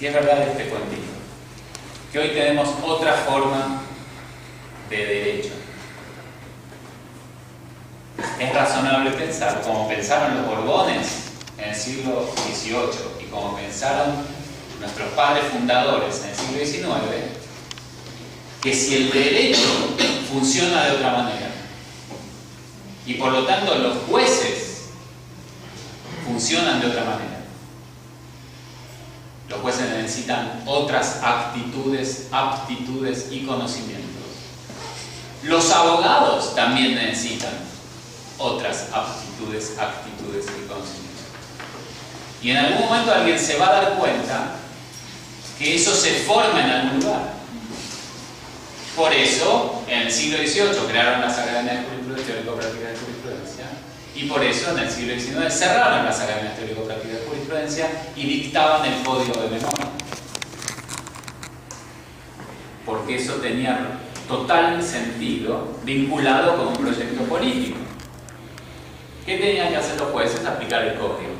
si es verdad este cuentito, que hoy tenemos otra forma de derecho. Es razonable pensar, como pensaron los Borbones en el siglo XVIII y como pensaron nuestros padres fundadores en el siglo XIX, que si el derecho funciona de otra manera y por lo tanto los jueces funcionan de otra manera, los jueces necesitan otras actitudes, aptitudes y conocimientos. Los abogados también necesitan otras aptitudes, actitudes y conocimientos. Y en algún momento alguien se va a dar cuenta que eso se forma en algún lugar. Por eso, en el siglo XVIII crearon las academias de jurisprudencia, teórico-práctica de jurisprudencia, y por eso en el siglo XIX cerraron las academias teórico-prácticas de jurisprudencia y dictaban el código de memoria. Porque eso tenía total sentido vinculado con un proyecto político. ¿Qué tenían que hacer los jueces? Aplicar el código.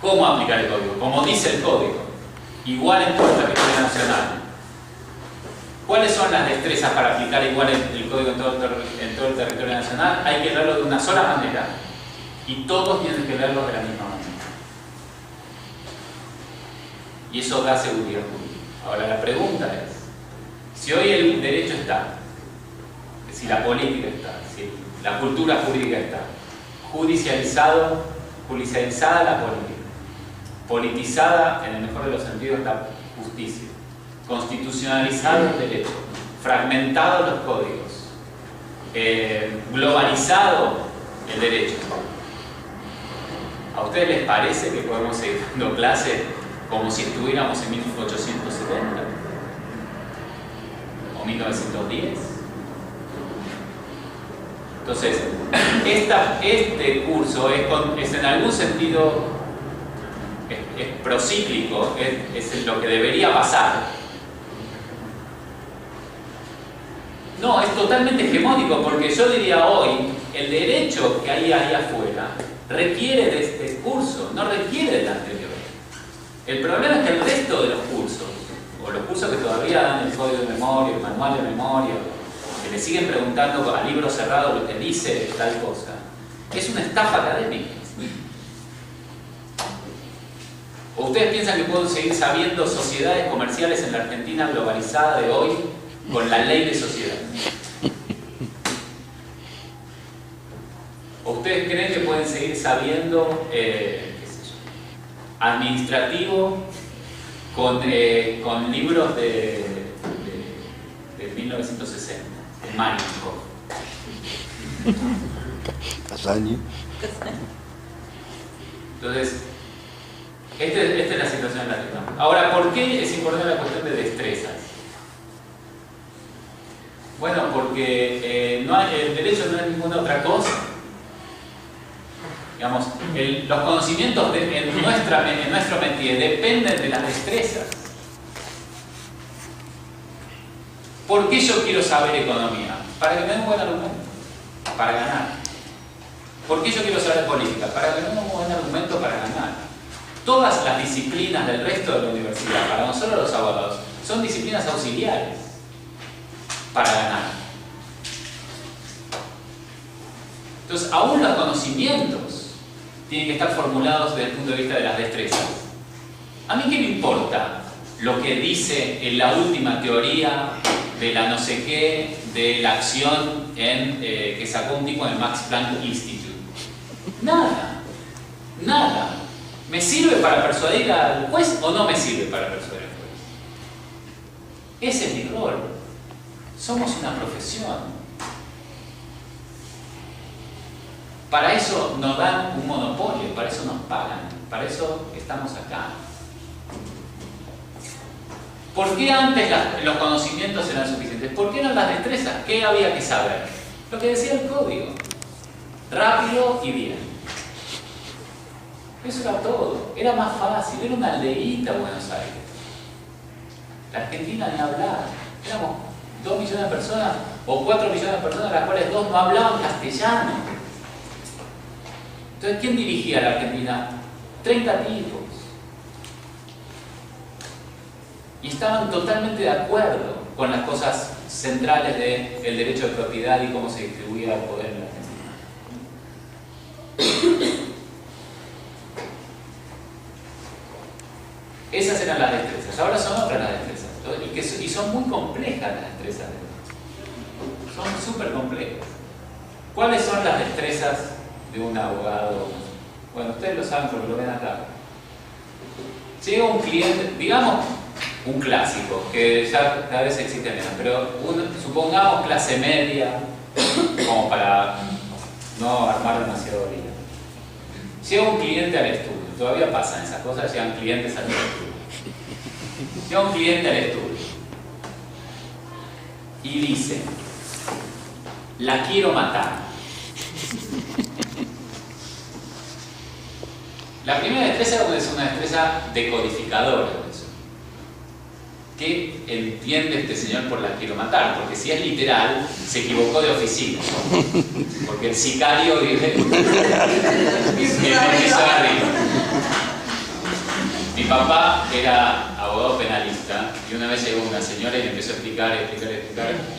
¿Cómo aplicar el código? Como dice el código. Igual en todo el territorio nacional. ¿Cuáles son las destrezas para aplicar igual el código en todo el territorio nacional? Hay que leerlo de una sola manera y todos tienen que leerlo de la misma manera. Y eso da seguridad jurídica. Ahora la pregunta es, si hoy el derecho está, si la política está, si la cultura jurídica está, judicializada la política, politizada en el mejor de los sentidos la justicia, constitucionalizado el derecho, fragmentado los códigos, globalizado el derecho. ¿A ustedes les parece que podemos seguir dando clases como si estuviéramos en 1870 o 1910? Entonces, este curso es en algún sentido es procíclico, es lo que debería pasar. No, es totalmente hegemónico, porque yo diría hoy, el derecho que hay ahí afuera requiere de este curso, no requiere del anterior. El problema es que el resto de los cursos, o los cursos que todavía dan el código de memoria, el manual de memoria, que le siguen preguntando a libro cerrado lo que dice tal cosa, es una estafa académica. ¿O ustedes piensan que puedo seguir sabiendo sociedades comerciales en la Argentina globalizada de hoy con la ley de sociedad? ¿O ustedes creen que pueden seguir sabiendo administrativo con libros de 1960? De Mágico. Casaña. Entonces, esta es la situación en la que estamos. Ahora, ¿por qué es importante la cuestión de destrezas? Bueno, porque el derecho no es ninguna otra cosa. Digamos, los conocimientos en nuestro métier dependen de las destrezas. ¿Por qué yo quiero saber economía? Para que me den un buen argumento, para ganar. ¿Por qué yo quiero saber política? Para que me den un buen argumento para ganar. Todas las disciplinas del resto de la universidad, para nosotros los abogados, son disciplinas auxiliares para ganar. Entonces, aún los conocimientos tienen que estar formulados desde el punto de vista de las destrezas. ¿A mí qué me importa lo que dice en la última teoría de la no sé qué, de la acción que sacó un tipo en el Max Planck Institute? Nada. Nada. ¿Me sirve para persuadir al juez o no me sirve para persuadir al juez? Ese es mi rol. Somos una profesión. Para eso nos dan un monopolio, para eso nos pagan, para eso estamos acá. ¿Por qué antes los conocimientos eran suficientes? ¿Por qué eran las destrezas? ¿Qué había que saber? Lo que decía el código. Rápido y bien. Eso era todo. Era más fácil. Era una aldeíta Buenos Aires. La Argentina ni hablar. Éramos 2 millones de personas o 4 millones de personas, de las cuales 2 no hablaban castellano. Entonces, ¿quién dirigía la Argentina 30 tipos. Y estaban totalmente de acuerdo con las cosas centrales del derecho de propiedad y cómo se distribuía el poder en la Argentina. Esas eran las destrezas. Ahora son otras las destrezas. Y son muy complejas las destrezas. Son súper complejas. ¿Cuáles son las destrezas de un abogado? Bueno, ustedes lo saben porque lo ven acá. Llega un cliente, digamos un clásico, que ya cada vez existe menos, pero supongamos clase media, como para no armar demasiado lío. Llega un cliente al estudio, todavía pasan esas cosas, llegan clientes al estudio. Llega un cliente al estudio y dice: la quiero matar. La primera destreza es una destreza decodificadora. ¿Qué entiende este señor por la quiero matar? Porque si es literal, se equivocó de oficina. Porque el sicario vive en el piso arriba. Mi papá era abogado penalista y una vez llegó una señora y le empezó a explicar.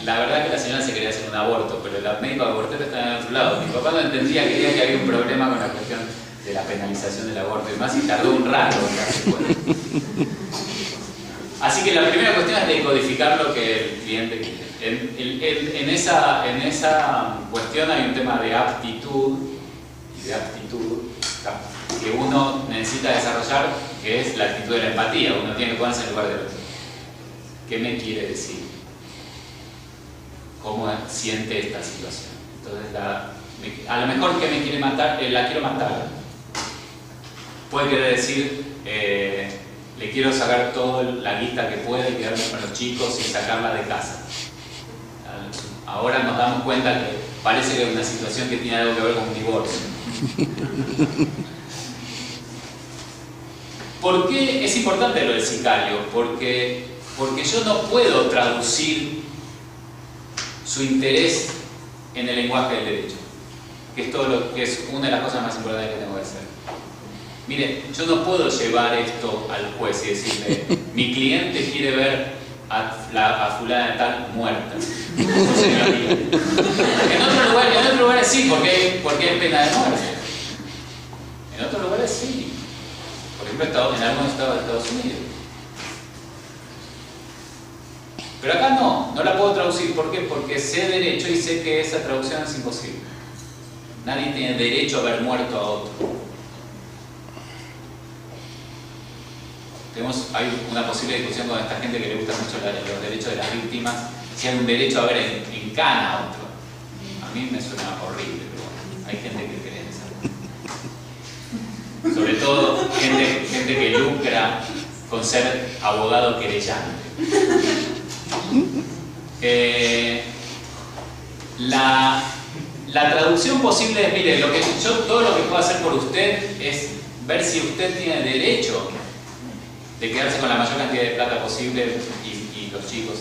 La verdad que la señora se quería hacer un aborto, pero el médico abortero estaba en otro lado. Mi papá no entendía, creía que había un problema con la cuestión de la penalización del aborto y más, y tardó un rato en darse cuenta. Así que la primera cuestión es decodificar lo que el cliente quiere. En esa cuestión hay un tema de aptitud que uno necesita desarrollar, que es la actitud de la empatía. Uno tiene que ponerse en lugar del otro. ¿Qué me quiere decir? ¿Cómo siente esta situación? Entonces, a lo mejor que me quiere matar, la quiero matar, puede querer decir le quiero sacar toda la guita que pueda y quedarme con los chicos y sacarla de casa. Ahora nos damos cuenta que parece que es una situación que tiene algo que ver con un divorcio. ¿Por qué es importante lo del sicario? Porque yo no puedo traducir su interés en el lenguaje del derecho, que es todo lo que es una de las cosas más importantes que tengo que hacer. Mire, yo no puedo llevar esto al juez y decirle: mi cliente quiere ver a fulana de tal muerta. En otros lugares sí, porque hay pena de muerte. En otros lugares sí. Por ejemplo, en algunos estados de Estados Unidos. Pero acá no la puedo traducir. ¿Por qué? Porque sé derecho y sé que esa traducción es imposible. Nadie tiene derecho a ver muerto a otro. Hay una posible discusión con esta gente que le gustan mucho los derechos de las víctimas, si hay un derecho a ver en cana a otro. A mí me suena horrible, pero bueno, hay gente que cree en eso. Sobre todo gente que lucra con ser abogado querellante. La traducción posible es: mire, todo lo que puedo hacer por usted es ver si usted tiene derecho de quedarse con la mayor cantidad de plata posible y los chicos.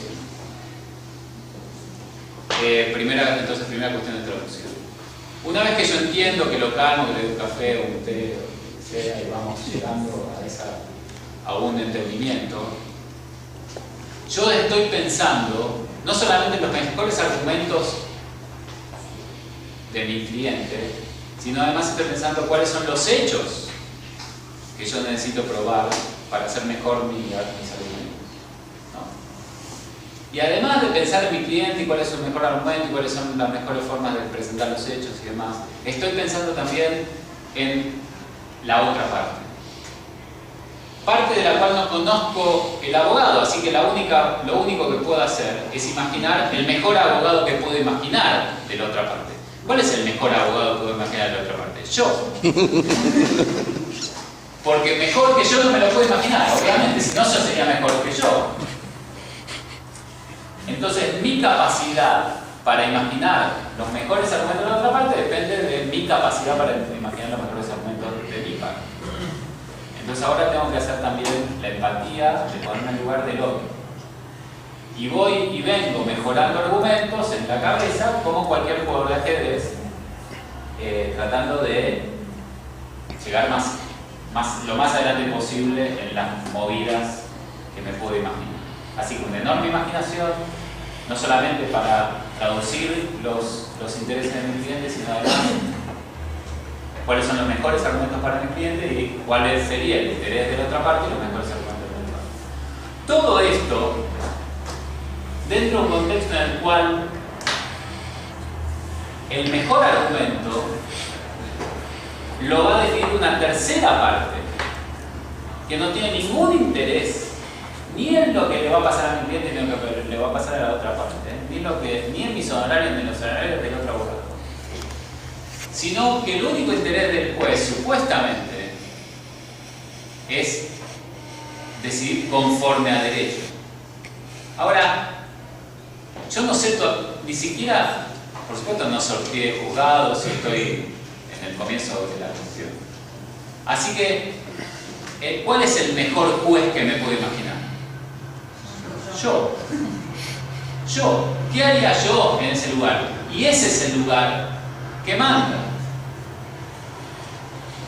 Primera cuestión de traducción. Una vez que yo entiendo, que lo calmo, que le doy un café o un té, o lo que sea, y vamos llegando a un entendimiento, yo estoy pensando no solamente en los mejores argumentos de mi cliente, sino además estoy pensando cuáles son los hechos que yo necesito probar para hacer mejor mis argumentos, ¿no? Y además de pensar en mi cliente y cuál es su mejor argumento y cuáles son las mejores formas de presentar los hechos y demás, estoy pensando también en la otra parte de la cual no conozco el abogado, así que lo único que puedo hacer es imaginar el mejor abogado que puedo imaginar de la otra parte. ¿Cuál es el mejor abogado que puedo imaginar de la otra parte? Yo. Porque mejor que yo no me lo puedo imaginar, obviamente, si no yo sería mejor que yo. Entonces, mi capacidad para imaginar los mejores argumentos de la otra parte depende de mi capacidad para imaginar los mejores argumentos de mi parte. Entonces ahora tengo que hacer también la empatía de ponerme en el lugar del otro. Y voy y vengo mejorando argumentos en la cabeza como cualquier jugador de ajedrez, tratando de llegar más lo más adelante posible en las movidas que me puedo imaginar. Así que una enorme imaginación, no solamente para traducir los intereses de mi cliente, sino además cuáles son los mejores argumentos para mi cliente y cuál sería el interés de la otra parte y los mejores argumentos de la otra parte. Todo esto dentro de un contexto en el cual el mejor argumento lo va a definir una tercera parte que no tiene ningún interés ni en lo que le va a pasar a mi cliente ni en lo que le va a pasar a la otra parte, ni en mis honorarios ni en los honorarios del otro abogado, sino que el único interés del juez supuestamente es decidir conforme a derecho. Ahora, yo no sé ni siquiera, por supuesto no sorteé juzgados y estoy en el comienzo de la cuestión. Así que, ¿cuál es el mejor juez que me puedo imaginar? Yo. ¿Qué haría yo en ese lugar? Y ese es el lugar que manda.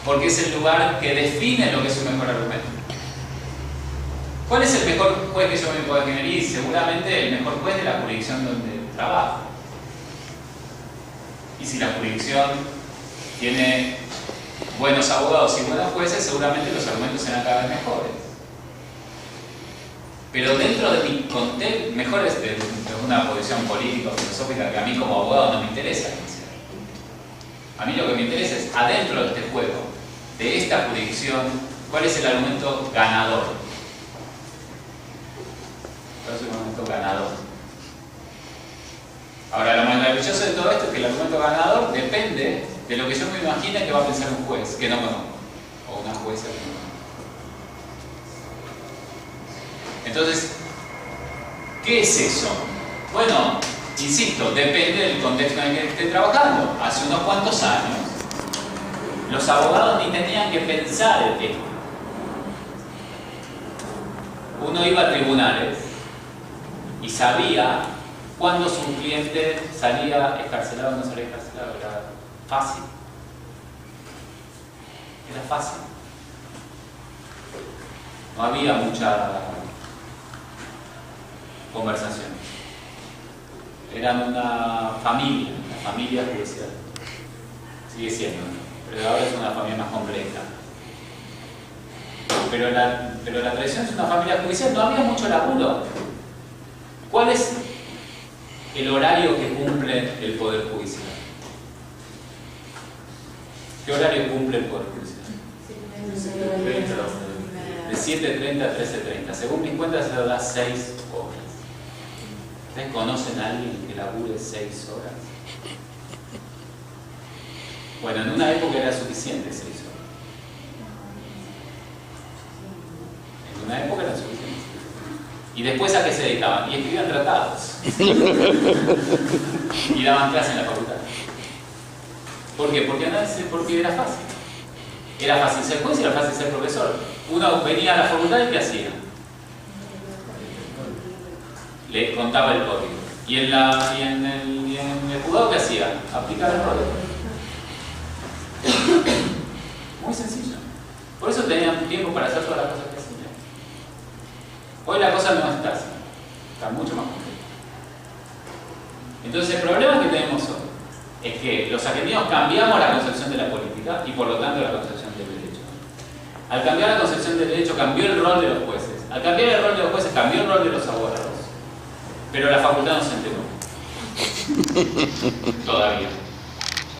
Porque es el lugar que define lo que es un mejor argumento. ¿Cuál es el mejor juez que yo me puedo imaginar? Y seguramente el mejor juez de la jurisdicción donde trabajo. Y si la jurisdicción tiene buenos abogados y buenos jueces, seguramente los argumentos serán cada vez mejores. Pero dentro de mi contexto, mejor es de una posición política o filosófica que a mí como abogado no me interesa. A mí lo que me interesa es, adentro de este juego, de esta jurisdicción, ¿cuál es el argumento ganador? ¿Cuál es el argumento ganador? Ahora, lo maravilloso de todo esto es que el argumento ganador depende de lo que yo me imagine que va a pensar un juez que no conozco, o una jueza que no conozco. Entonces, ¿qué es eso? Bueno, insisto, depende del contexto en el que esté trabajando. Hace unos cuantos años, los abogados ni tenían que pensar en esto. Uno iba a tribunales y sabía cuándo su cliente salía excarcelado o no salía excarcelado. Era fácil. Era fácil. No había mucha conversación. Eran una familia judicial. Sigue siendo, pero ahora es una familia más compleja. Pero la tradición es una familia judicial, no había mucho laburo. ¿Cuál es el horario que cumple el Poder Judicial? ¿Qué horario cumple el Poder Judicial? De 7:30 a 13:30. Según mis cuentas, se da 6 horas. ¿Ustedes conocen a alguien que labure 6 horas? Bueno, en una época era suficiente 6 horas. En una época era suficiente. ¿Y después a qué se dedicaban? Y escribían tratados. Y daban clases en la facultad. ¿Por qué? Porque era fácil. Era fácil ser juez y era fácil ser profesor. Uno venía a la facultad y ¿qué hacía? Le contaba el código. ¿Y en el juzgado qué hacía? Aplicar el código. Muy sencillo. Por eso tenían tiempo para hacer todas las cosas que hacían. Hoy la cosa no está así. Está mucho más compleja. Entonces el problema que tenemos hoy es que los argentinos cambiamos la concepción de la política y por lo tanto la concepción del derecho. Al cambiar la concepción del derecho cambió el rol de los jueces. Al cambiar el rol de los jueces cambió el rol de los abogados. Pero la facultad no se enteró. Todavía.